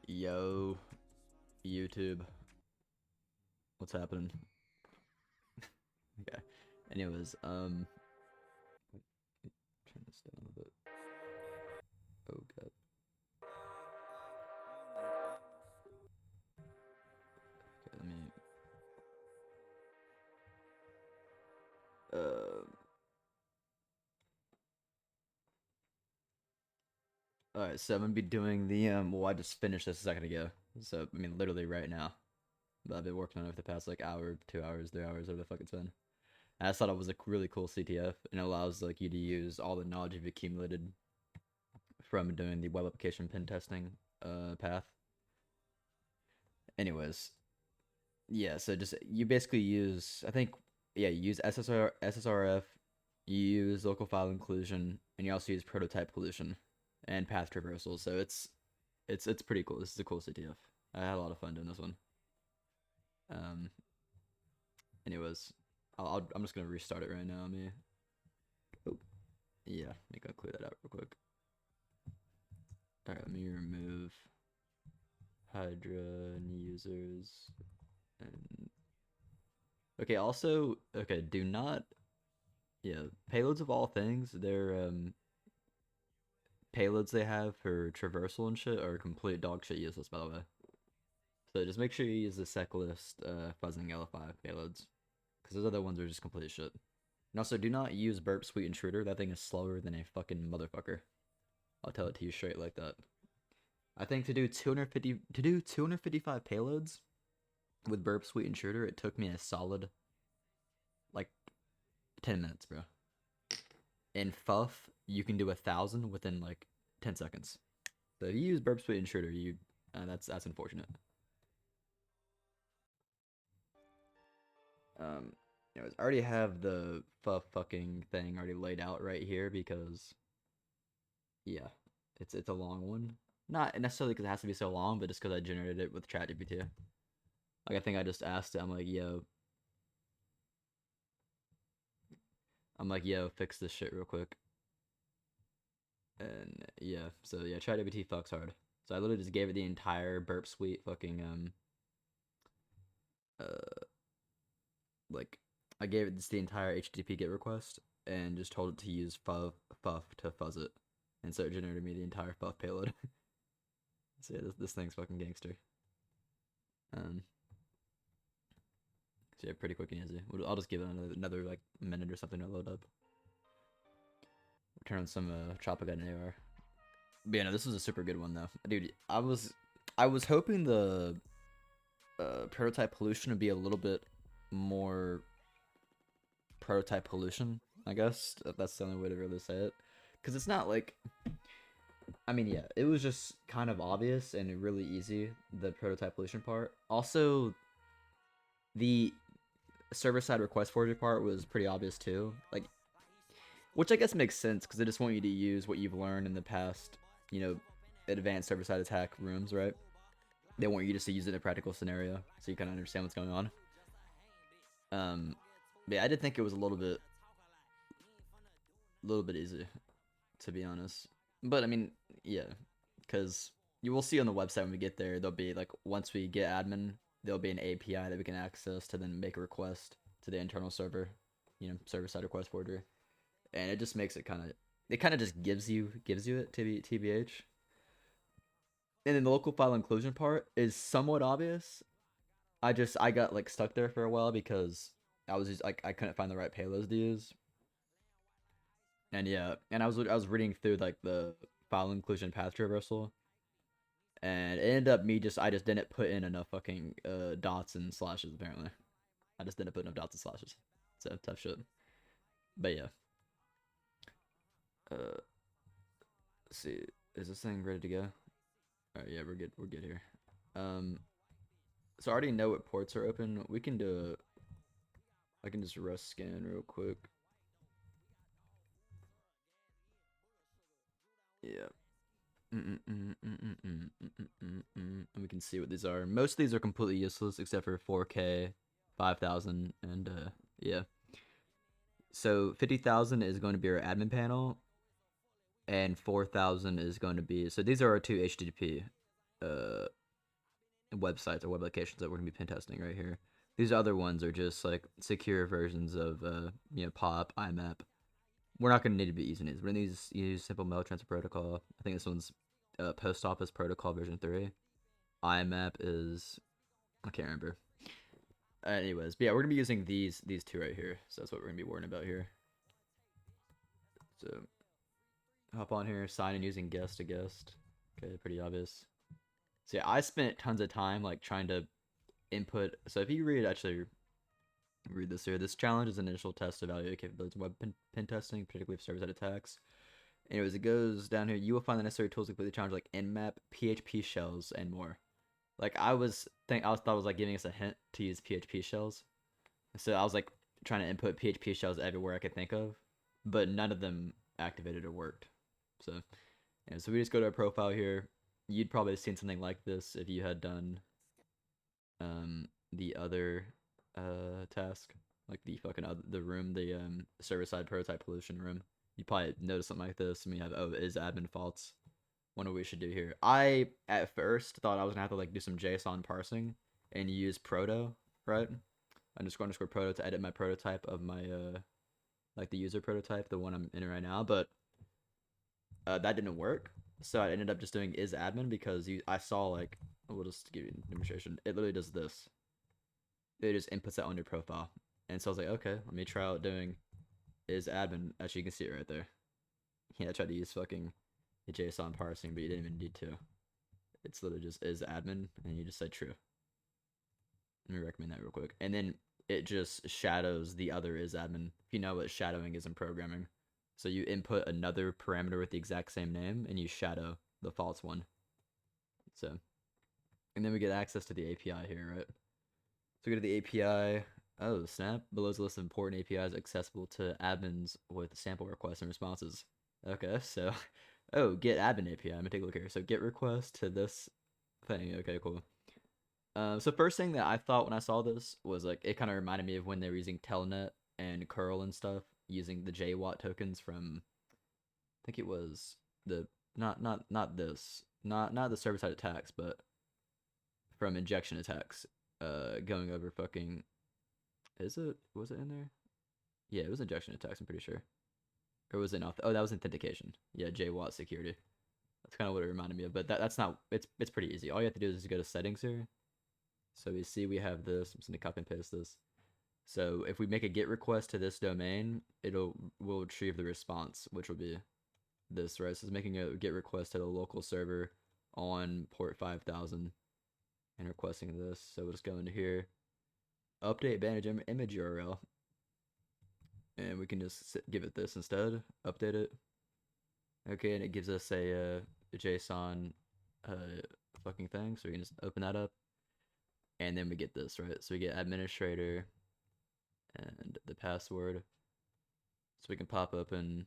Yo, YouTube. What's happening? Okay. Anyways, turn this down a little bit. Oh god. Okay, let me alright, so I'm gonna be doing the well, I just finished this a second ago. So I mean literally right now. But I've been working on it for the past like hour, 2 hours, 3 hours, whatever the fuck it's been. And I just thought it was a really cool CTF, and it allows like you to use all the knowledge you've accumulated from doing the web application pen testing path. Anyways, yeah, so just you basically use I think yeah, you use SSRF, you use local file inclusion, and you also use prototype pollution and path traversal. So it's pretty cool. This is a cool CTF. I had a lot of fun doing this one. Um anyways, I'm just gonna restart it right now. Oh yeah, let me go clear that out real quick. Alright, let me remove Hydra and users and okay, also okay, do not yeah, payloads of all things, they're payloads they have for traversal and shit are complete dog shit useless, by the way. So just make sure you use the seclist fuzzing LFI payloads, because those other ones are just complete shit. And also, do not use Burp Sweet Intruder. That thing is slower than a fucking motherfucker. I'll tell it to you straight like that. I think to do 255 payloads with Burp Sweet Intruder, it took me a solid like 10 minutes, bro. In Fuff, you can do 1,000 within like 10 seconds. So if you use Burp Sweet Intruder, that's unfortunate. Um, anyways, I already have the fucking thing already laid out right here because, yeah, it's a long one. Not necessarily because it has to be so long, but just because I generated it with ChatGPT. Like I think I just asked it. I'm like, yo, fix this shit real quick. And yeah, so yeah, ChatGPT fucks hard. So I literally just gave it the entire burp suite fucking uh like I gave it just the entire HTTP GET request and just told it to use fuff to fuzz it, and so it generated me the entire fuff payload. So yeah, this thing's fucking gangster. Um, so yeah, pretty quick and easy. I'll just give it another like minute or something to load up. Turn on some Tropica AR. But yeah, no, this was a super good one though, dude. I was hoping the prototype pollution would be a little bit more prototype pollution. I guess that's the only way to really say it, because it's not like I mean, yeah, it was just kind of obvious and really easy, the prototype pollution part. Also, the server side request forgery part was pretty obvious too. Like, which I guess makes sense because they just want you to use what you've learned in the past, you know, advanced server side attack rooms, right? They want you just to use it in a practical scenario so you kind of understand what's going on. But yeah, I did think it was a little bit easy, to be honest. But I mean, yeah, because you will see on the website when we get there, there'll be like once we get admin, there'll be an API that we can access to then make a request to the internal server, server side request forgery, and it just makes it kind of just gives you it tbh. And then the local file inclusion part is somewhat obvious. I got like stuck there for a while because I was just like I couldn't find the right payloads to use. And yeah, and I was reading through like the file inclusion path traversal, and it ended up I just didn't put in enough fucking dots and slashes apparently. I just didn't put enough dots and slashes. So tough shit. But yeah. Let's see. Is this thing ready to go? Alright, yeah, we're good. We're good here. Um so I already know what ports are open. We can do I can just rust scan real quick. Yeah. And we can see what these are. Most of these are completely useless except for 4K, 5,000, and yeah. So 50,000 is going to be our admin panel, and 4,000 is going to be. So these are our two HTTP. uh websites or web applications that we're gonna be pen testing right here. These other ones are just like secure versions of POP, IMAP. We're not gonna need to be using these. We're gonna use simple mail transfer protocol. I think this one's post office protocol version 3. IMAP is, I can't remember. Anyways, but yeah, we're gonna be using these two right here. So that's what we're gonna be worrying about here. So hop on here, sign in using guest to guest. Okay, pretty obvious. So yeah, I spent tons of time like trying to input. So if you read this here, this challenge is an initial test to evaluate capabilities in web pen testing, particularly for server-side attacks. Anyways, it goes down here. You will find the necessary tools to complete the challenge, like Nmap, PHP shells, and more. Like I thought it was like giving us a hint to use PHP shells. So I was like trying to input PHP shells everywhere I could think of, but none of them activated or worked. So, yeah, so we just go to our profile here. You'd probably have seen something like this if you had done the other task, like the fucking the room, the server side prototype pollution room. You probably notice something like this. And we have is admin faults. Wonder what we should do here. I at first thought I was gonna have to like do some JSON parsing and use proto, right? Underscore proto to edit my prototype of my like the user prototype, the one I'm in right now, but that didn't work. So I ended up just doing is admin because I saw like, we'll just give you a demonstration. It literally does this. It just inputs that on your profile. And so I was like, okay, let me try out doing is admin. Actually, you can see it right there. Yeah, I tried to use fucking JSON parsing, but you didn't even need to. It's literally just is admin, and you just say true. Let me recommend that real quick. And then it just shadows the other is admin. If you know what shadowing is in programming. So you input another parameter with the exact same name, and you shadow the false one. So, and then we get access to the API here, right? So we go to the API. Oh, snap. Below is a list of important APIs accessible to admins with sample requests and responses. Okay, so, oh, get admin API. I'm gonna take a look here. So get request to this thing. Okay, cool. So first thing that I thought when I saw this was like it kind of reminded me of when they were using Telnet and curl and stuff using the JWAT tokens from, I think it was the not this not the server side attacks, but from injection attacks. Going over fucking, was it in there? Yeah, it was injection attacks. I'm pretty sure. Or was it not? Oh, that was authentication. Yeah, JWAT security. That's kind of what it reminded me of. But that's not. It's pretty easy. All you have to do is go to settings here. So we see we have this. I'm just gonna copy and paste this. So if we make a GET request to this domain, will retrieve the response, which will be this, right? So it's making a GET request to the local server on port 5000 and requesting this. So we'll just go into here, update bandage image URL, and we can just give it this instead, update it. Okay, and it gives us a JSON fucking thing. So we can just open that up, and then we get this, right? So we get administrator and the password. So we can pop open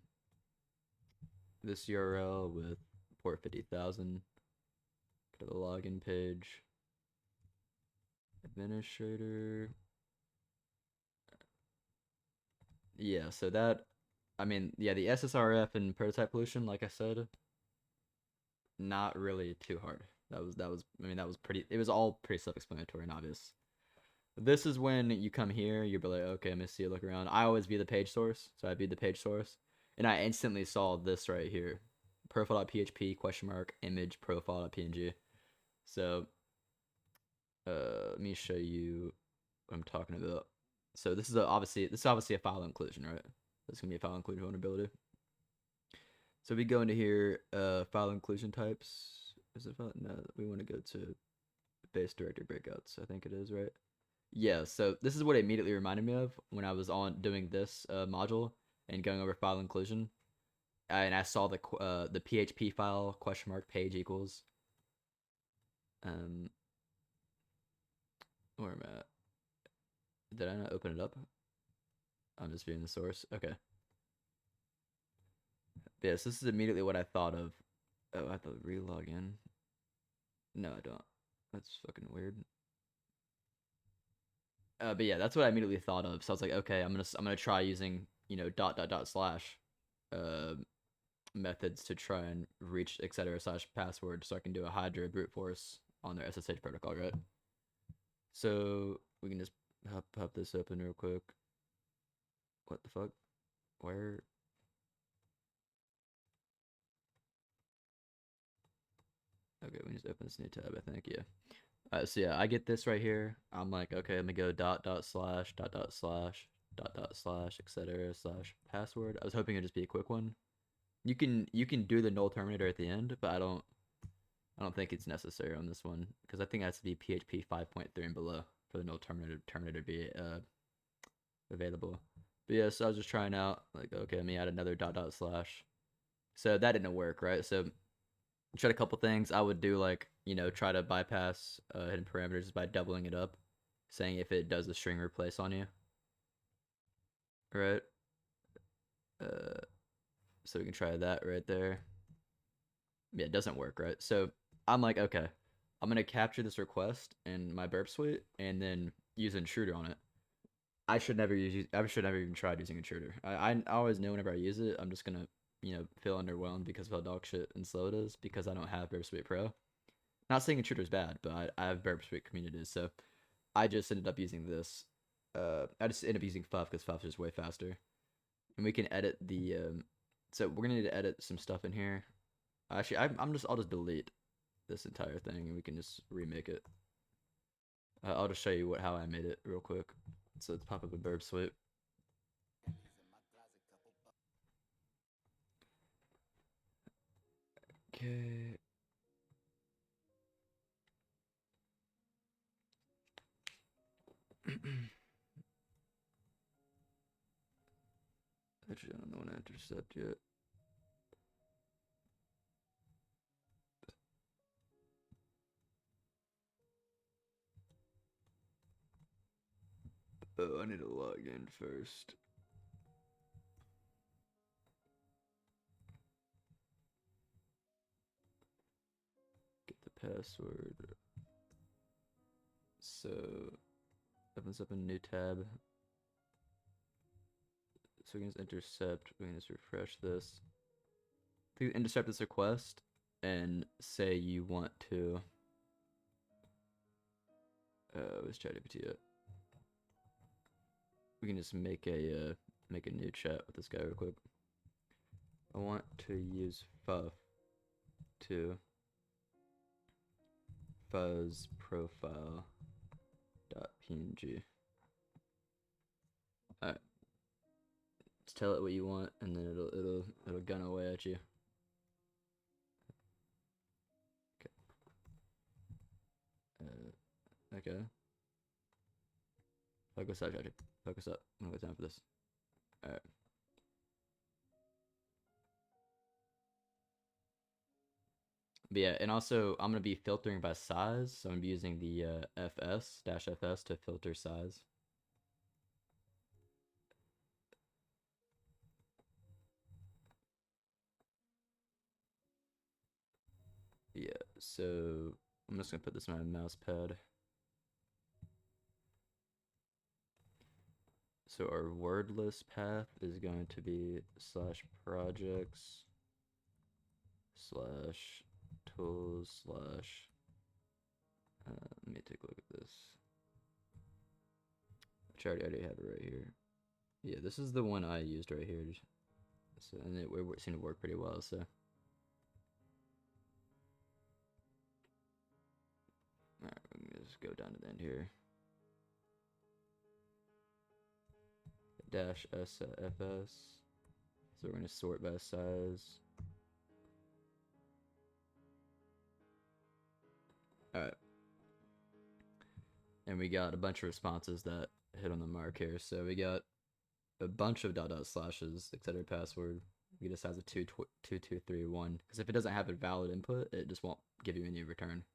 this URL with port 50,000. Go to the login page. Administrator. Yeah, so that, I mean, yeah, the SSRF and prototype pollution, like I said, not really too hard. I mean, that was pretty, it was all pretty self-explanatory and obvious. This is when you come here, you'll be like, okay, let me see, look around. I always view the page source, so I viewed the page source, and I instantly saw this right here, profile.php question mark image profile.png. So, let me show you what I'm talking about. So this is obviously a file inclusion, right? This is gonna be a file inclusion vulnerability. So we go into here, file inclusion types. Is it file? No, we want to go to base directory breakouts. I think it is, right? Yeah, so this is what it immediately reminded me of when I was on doing this module and going over file inclusion, and I saw the PHP file question mark page equals where am I at? Did I not open it up? I'm just viewing the source. Okay. Yes, this is immediately what I thought of. Oh, I have to re-log in. No, I don't. That's fucking weird. But yeah, that's what I immediately thought of. So I was like, okay, I'm gonna try using dot dot dot slash, uh, methods to try and reach etc/password so I can do a Hydra brute force on their SSH protocol, right? So we can just pop this open real quick. What the fuck? Where? Okay, we just open this new tab, I think, yeah. So yeah, I get this right here. I'm like, okay, let me go // etc/password. I was hoping it'd just be a quick one. You can do the null terminator at the end, but I don't think it's necessary on this one because I think it has to be PHP 5.3 and below for the null terminator to be available. But yeah, so I was just trying out like, okay, let me add another // So that didn't work, right? So I tried a couple things. I would do like, try to bypass hidden parameters by doubling it up, saying if it does a string replace on you, right? Uh, so we can try that right there. Yeah, it doesn't work, right? So I'm like, okay, I'm gonna capture this request in my burp suite and then use intruder on it. I should never even try using intruder. I always know whenever I use it, I'm just gonna feel underwhelmed because of how dog shit and slow it is because I don't have burp suite pro. Not saying intruder is bad, but I have burp suite communities, so I just ended up using this. I just ended up using Fuff because Fuff is way faster, and we can edit the. So we're gonna need to edit some stuff in here. Actually, I'll just delete this entire thing, and we can just remake it. I'll just show you how I made it real quick. So let's pop up a burp suite. Okay. Actually, I don't know when I intercept yet. Oh, I need to log in first. Get the password. So, opens up a new tab. So we can just intercept. We can just refresh this. You intercept this request and say you want to. Let's try to GPT it. We can just make a new chat with this guy real quick. I want to use Fuff to fuzz profile .png. Alright. Just tell it what you want, and then it'll gun away at you. Okay. Okay. Focus up, Judge. Focus up. I'm gonna go down for this. Alright. But yeah, and also I'm gonna be filtering by size, so I'm gonna be using the FS to filter size. Yeah, so I'm just gonna put this on my mouse pad. So our wordless path is going to be /projects /tools / let me take a look at this. Which I already have it right here. Yeah, this is the one I used right here. So, and it seemed to work pretty well, so. Alright, we can just go down to the end here. -SFS. So we're going to sort by size. Alright. And we got a bunch of responses that hit on the mark here. So we got a bunch of // etc. password. We get a size of 2231. Because if it doesn't have a valid input, it just won't give you any return.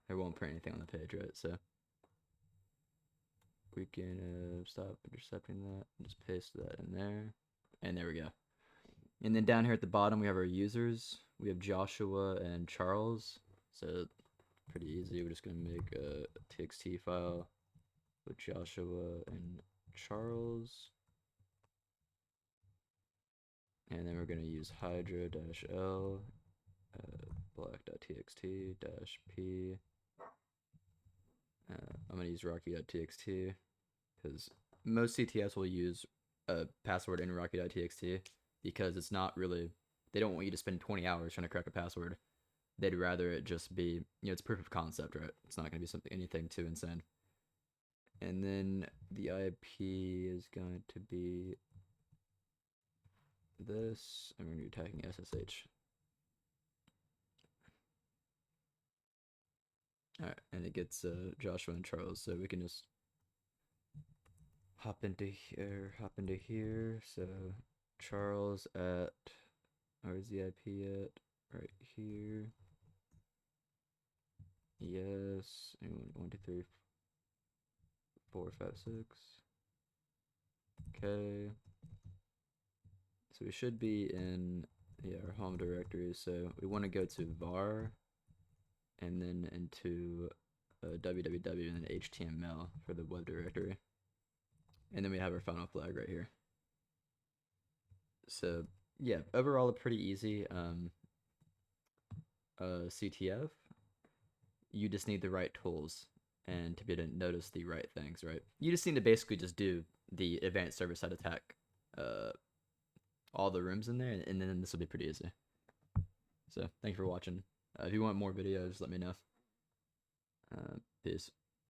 It won't print anything on the page, right? So we can stop intercepting that and just paste that in there. And there we go. And then down here at the bottom, we have our users. We have Joshua and Charles. So pretty easy. We're just going to make a txt file with Joshua and Charles. And then we're going to use hydra-l black.txt-p. I'm going to use rocky.txt because most CTFs will use a password in rocky.txt because it's not really, they don't want you to spend 20 hours trying to crack a password. They'd rather it just be, it's proof of concept, right? It's not going to be anything too insane. And then the IP is going to be this, and we're going to be tagging SSH. All right, and it gets Joshua and Charles, so we can just hop into here. So Charles at, where's the IP at? Right here. Yes. 1, 2, 3, 4, 5, 6. Okay. So we should be in our home directory. So we want to go to var and then into www and then HTML for the web directory. And then we have our final flag right here. So yeah, overall a pretty easy CTF. You just need the right tools and to be able to notice the right things, right? You just need to basically just do the advanced server-side attack, all the rooms in there, and then this will be pretty easy. So thank you for watching. If you want more videos, let me know. Peace.